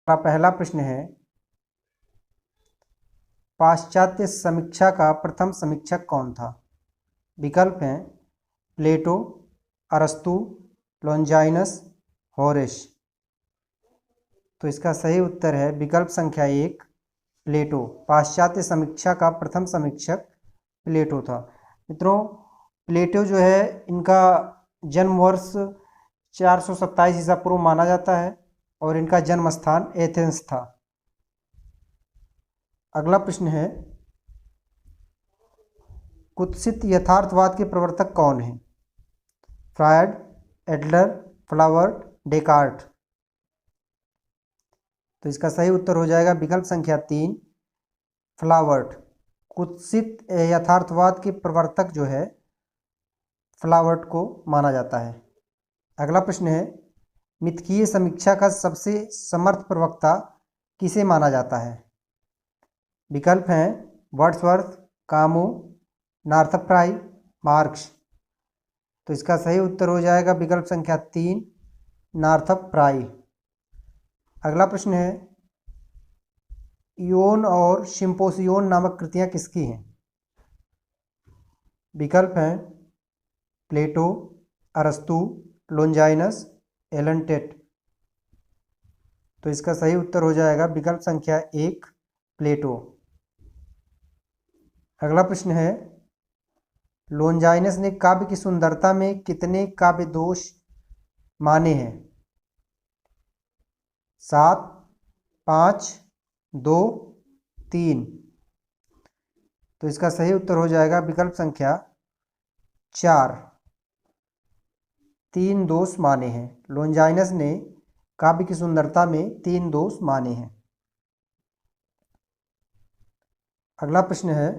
हमारा पहला प्रश्न है, पाश्चात्य समीक्षा का प्रथम समीक्षक कौन था? विकल्प हैं प्लेटो, अरस्तु, लॉन्जाइनस, होरेस। तो इसका सही उत्तर है विकल्प संख्या 1 प्लेटो। पाश्चात्य समीक्षा का प्रथम समीक्षक प्लेटो था। मित्रों, प्लेटो जो है इनका जन्म वर्ष 427 ईसा पूर्व माना जाता है और इनका जन्म स्थान एथेंस था। अगला प्रश्न है, कुत्सित यथार्थवाद के प्रवर्तक कौन हैं? Freud, Adler, Flaubert, Descartes. तो इसका सही उत्तर हो जाएगा विकल्प संख्या 3 फ्लावर्ट। कुत्सित यथार्थवाद के प्रवर्तक जो है फ्लावर्ट को माना जाता है। अगला प्रश्न है, मिथकीय समीक्षा का सबसे समर्थ प्रवक्ता किसे माना जाता है? विकल्प हैं वर्ड्सवर्थ, कामू, नॉर्थप प्राइ, मार्क्स। तो इसका सही उत्तर हो जाएगा विकल्प संख्या 3 नॉर्थप प्राइ। अगला प्रश्न है, इयोन और सिम्पोसियोन नामक कृतियां किसकी हैं? विकल्प हैं प्लेटो, अरस्तु, लॉन्जाइनस, एलेंटेट। तो इसका सही उत्तर हो जाएगा विकल्प संख्या 1 प्लेटो। अगला प्रश्न है, लॉन्जाइनस ने काव्य की सुंदरता में कितने काव्य दोष माने हैं? 7, 5, 2, 3। तो इसका सही उत्तर हो जाएगा विकल्प संख्या 4 3 दोष माने हैं। लॉन्जाइनस ने काव्य की सुंदरता में 3 दोष माने हैं। अगला प्रश्न है,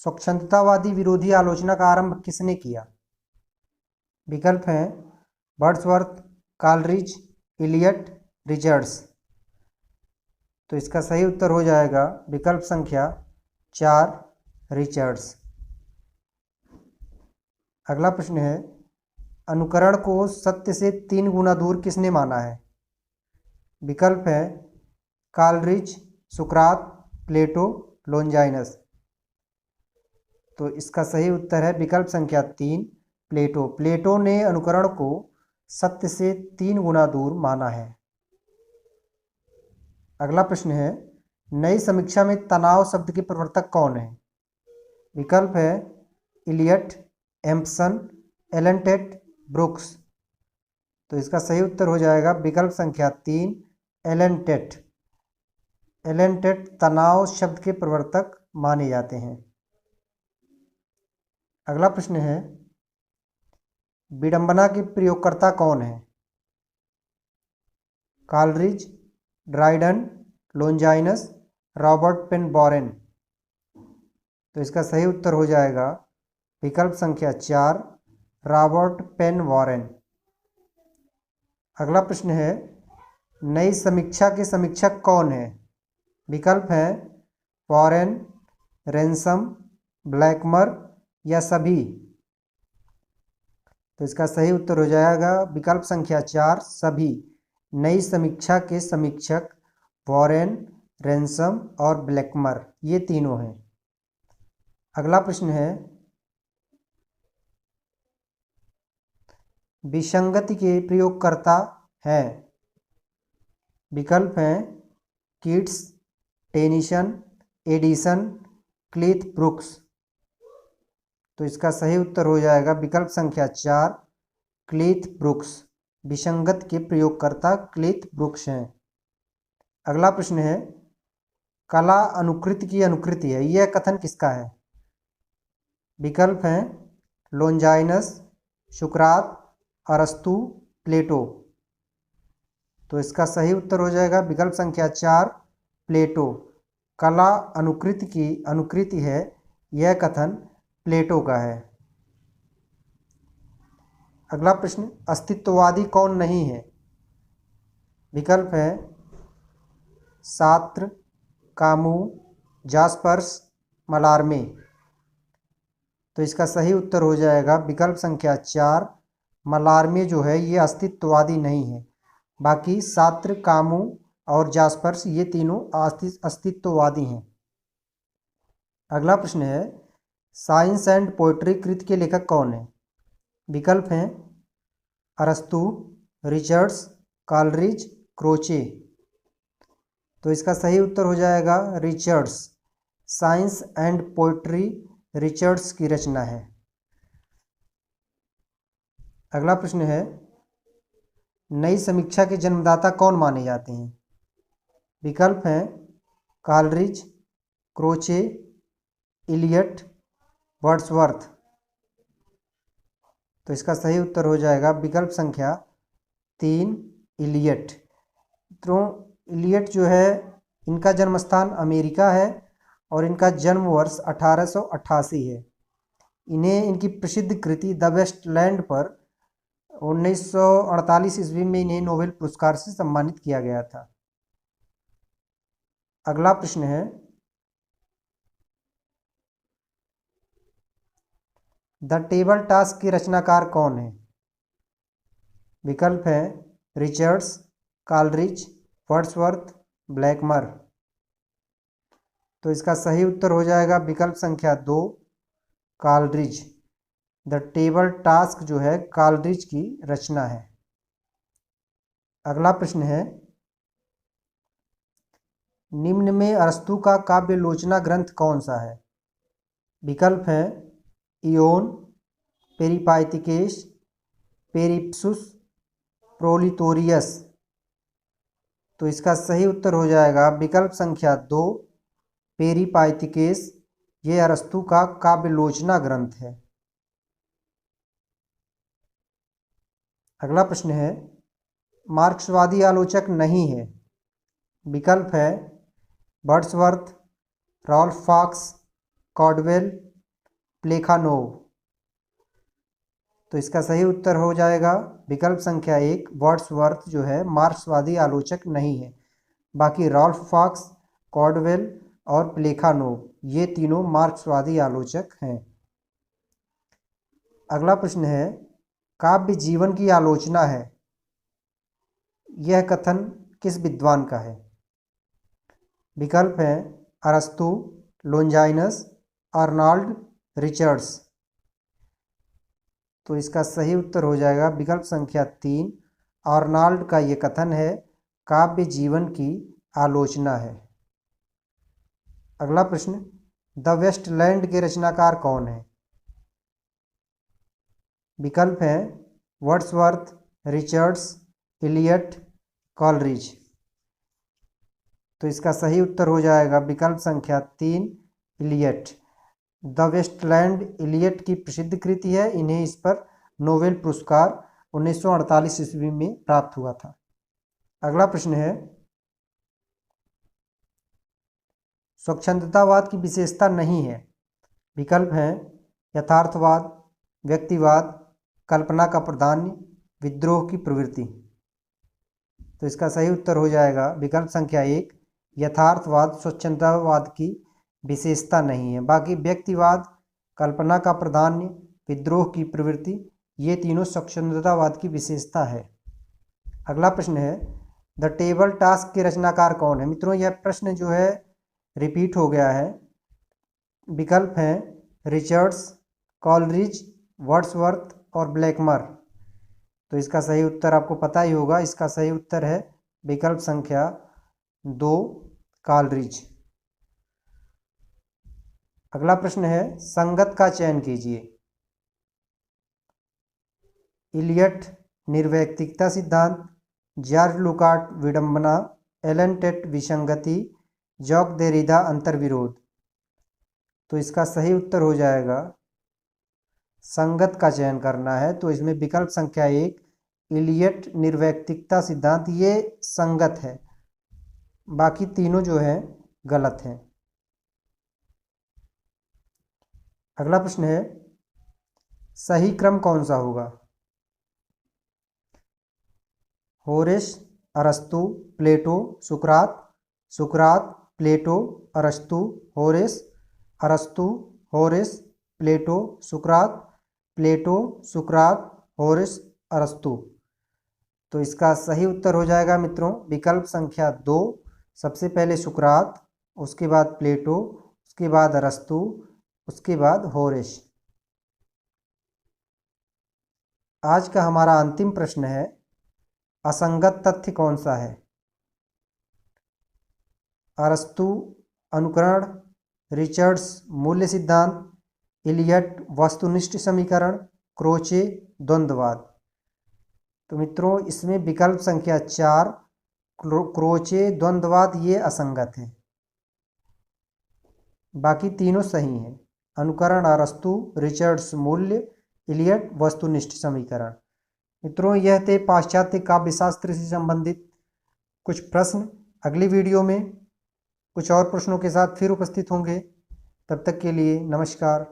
स्वच्छंदतावादी विरोधी आलोचना का आरंभ किसने किया? विकल्प हैं वर्ड्सवर्थ, कॉलरिज, इलियट, रिचर्ड्स। तो इसका सही उत्तर हो जाएगा विकल्प संख्या 4 रिचर्ड्स। अगला प्रश्न है, अनुकरण को सत्य से 3 गुना दूर किसने माना है? विकल्प है कॉलरिज, सुकरात, प्लेटो, लॉन्जाइनस। तो इसका सही उत्तर है विकल्प संख्या 3 प्लेटो। प्लेटो ने अनुकरण को सत्य से 3 गुना दूर माना है। अगला प्रश्न है, नई समीक्षा में तनाव शब्द के प्रवर्तक कौन है? विकल्प है इलियट, एम्पसन, एलेंटेट, ब्रुक्स। तो इसका सही उत्तर हो जाएगा विकल्प संख्या 3 एलेंटेट। एलेंटेट तनाव शब्द के प्रवर्तक माने जाते हैं। अगला प्रश्न है, विडंबना के प्रयोगकर्ता कौन है? Coleridge, Dryden, Longinus, Robert Penn Warren. तो इसका सही उत्तर हो जाएगा विकल्प संख्या 4 रॉबर्ट पेन बोरेन। अगला प्रश्न है, नई समीक्षा के समीक्षक कौन है? विकल्प हैं वॉरेन, रैनसम, ब्लैकमर या सभी। तो इसका सही उत्तर हो जाएगा विकल्प संख्या 4 सभी। नई समीक्षा के समीक्षक वॉरेन, रैनसम और ब्लैकमर ये तीनों हैं। अगला प्रश्न है, विसंगति के प्रयोगकर्ता हैं? विकल्प हैं कीट्स, टेनिसन, एडिसन, क्लीथ ब्रुक्स। तो इसका सही उत्तर हो जाएगा विकल्प संख्या 4 क्लीथ ब्रुक्स। विसंगत के प्रयोगकर्ता क्लीथ ब्रुक्स हैं। अगला प्रश्न है, कला अनुकृति की अनुकृति है, यह कथन किसका है? विकल्प हैं लॉन्जाइनस, सुकरात, अरस्तु, प्लेटो। तो इसका सही उत्तर हो जाएगा विकल्प संख्या 4 प्लेटो। कला अनुकृति की अनुकृति है, यह कथन प्लेटो का है। अगला प्रश्न, अस्तित्ववादी कौन नहीं है? विकल्प है सात्र, कामू, जास्पर्स, मलारमे। तो इसका सही उत्तर हो जाएगा विकल्प संख्या 4 मलारमे जो है ये अस्तित्ववादी नहीं है। बाकी सात्र, कामू और जास्पर्स ये तीनों अस्तित्ववादी हैं। अगला प्रश्न है, साइंस एंड पोएट्री कृति के लेखक कौन है? विकल्प हैं अरस्तु, रिचर्ड्स, कॉलरिज, क्रोचे। तो इसका सही उत्तर हो जाएगा Richards. Science and poetry Richards की रचना है। अगला प्रश्न है, नई समीक्षा के जन्मदाता कौन माने जाते हैं? विकल्प हैं कॉलरिज, क्रोचे, इलियट, वर्ड्सवर्थ। तो इसका सही उत्तर हो जाएगा विकल्प संख्या 3, इलियट। तो इलियट जो है इनका जन्म स्थान अमेरिका है और इनका जन्म वर्ष 1888 है। इन्हें इनकी प्रसिद्ध कृति द वेस्टलैंड पर 1948 ईस्वी में इन्हें नोबेल पुरस्कार से सम्मानित किया गया था। अगला प्रश्न है, द टेबल टास्क के रचनाकार कौन है? विकल्प है रिचर्ड्स, कॉलरिज, वर्ड्सवर्थ, ब्लैकमर। तो इसका सही उत्तर हो जाएगा विकल्प संख्या 2, कॉलरिज। द टेबल टास्क जो है कॉलरिज की रचना है। अगला प्रश्न है, निम्न में अरस्तु का काव्यलोचना ग्रंथ कौन सा है? विकल्प है इयोन, पेरिपाइथिकेस, पेरिप्सुस, प्रोलिटोरियस। तो इसका सही उत्तर हो जाएगा विकल्प संख्या 2, पेरिपाइथिकेस। ये अरस्तु का काव्यलोचना ग्रंथ है। अगला प्रश्न है, मार्क्सवादी आलोचक नहीं है। विकल्प है वर्ड्सवर्थ, रॉल्फ फॉक्स, कॉल्डवेल, प्लेखानोव। तो इसका सही उत्तर हो जाएगा विकल्प संख्या 1, वर्ड्सवर्थ जो है मार्क्सवादी आलोचक नहीं है। बाकी रॉल्फ फॉक्स, कॉल्डवेल और प्लेखानोव ये तीनों मार्क्सवादी आलोचक हैं। अगला प्रश्न है, काव्य जीवन की आलोचना है, यह कथन किस विद्वान का है? विकल्प है अरस्तु, लोंजाइनस, अर्नाल्ड, रिचर्ड्स। तो इसका सही उत्तर हो जाएगा विकल्प संख्या 3, अर्नाल्ड का ये कथन है, काव्य जीवन की आलोचना है। अगला प्रश्न, द वेस्टलैंड के रचनाकार कौन है? विकल्प हैं वर्ड्सवर्थ, रिचर्ड्स, इलियट, कॉलरिज। तो इसका सही उत्तर हो जाएगा विकल्प संख्या 3, इलियट। द वेस्टलैंड इलियट की प्रसिद्ध कृति है। इन्हें इस पर नोबेल पुरस्कार 1948 ईस्वी में प्राप्त हुआ था। अगला प्रश्न है, स्वच्छंदतावाद की विशेषता नहीं है। विकल्प हैं यथार्थवाद, व्यक्तिवाद, कल्पना का प्राधान्य, विद्रोह की प्रवृत्ति। तो इसका सही उत्तर हो जाएगा विकल्प संख्या 1, यथार्थवाद स्वच्छंदतावाद की विशेषता नहीं है। बाकी व्यक्तिवाद, कल्पना का प्राधान्य, विद्रोह की प्रवृत्ति ये तीनों स्वच्छंदतावाद की विशेषता है। अगला प्रश्न है, द टेबल टास्क के रचनाकार कौन है? मित्रों यह प्रश्न जो है रिपीट हो गया है। विकल्प हैं रिचर्ड्स, कॉलरिज, वर्ड्सवर्थ और ब्लैकमर। तो इसका सही उत्तर आपको पता ही होगा। इसका सही उत्तर है विकल्प संख्या 2, कॉलरिज। अगला प्रश्न है, संगत का चयन कीजिए। इलियट निर्वैयक्तिकता सिद्धांत, जॉर्ज लुकाट विडंबना, एलन टेट विसंगति, जॉक देरिडा अंतर्विरोध। तो इसका सही उत्तर हो जाएगा संगत का चयन करना है। तो इसमें विकल्प संख्या 1, इलियट निर्वैयक्तिकता सिद्धांत ये संगत है, बाकी तीनों जो है गलत हैं। अगला प्रश्न है, सही क्रम कौन सा होगा? होरेस, अरस्तु, प्लेटो, सुकरात, सुकरात, प्लेटो, अरस्तु, होरेस, अरस्तु, होरेस, प्लेटो, सुकरात, प्लेटो, सुकरात, होरेस, अरस्तु। तो इसका सही उत्तर हो जाएगा मित्रों विकल्प संख्या 2। सबसे पहले सुकरात, उसके बाद प्लेटो, उसके बाद अरस्तु, उसके बाद होरेस। आज का हमारा अंतिम प्रश्न है, असंगत तथ्य कौन सा है? अरस्तु अनुकरण, रिचर्ड्स मूल्य सिद्धांत, इलियट वस्तुनिष्ठ समीकरण, क्रोचे द्वंद्ववाद। तो मित्रों इसमें विकल्प संख्या 4 क्रोचे द्वंद्ववाद ये असंगत है, बाकी तीनों सही हैं। अनुकरण अरस्तु, रिचर्ड्स मूल्य, इलियट वस्तुनिष्ठ समीकरण। मित्रों यह थे पाश्चात्य काव्यशास्त्र से संबंधित कुछ प्रश्न। अगली वीडियो में कुछ और प्रश्नों के साथ फिर उपस्थित होंगे। तब तक के लिए नमस्कार।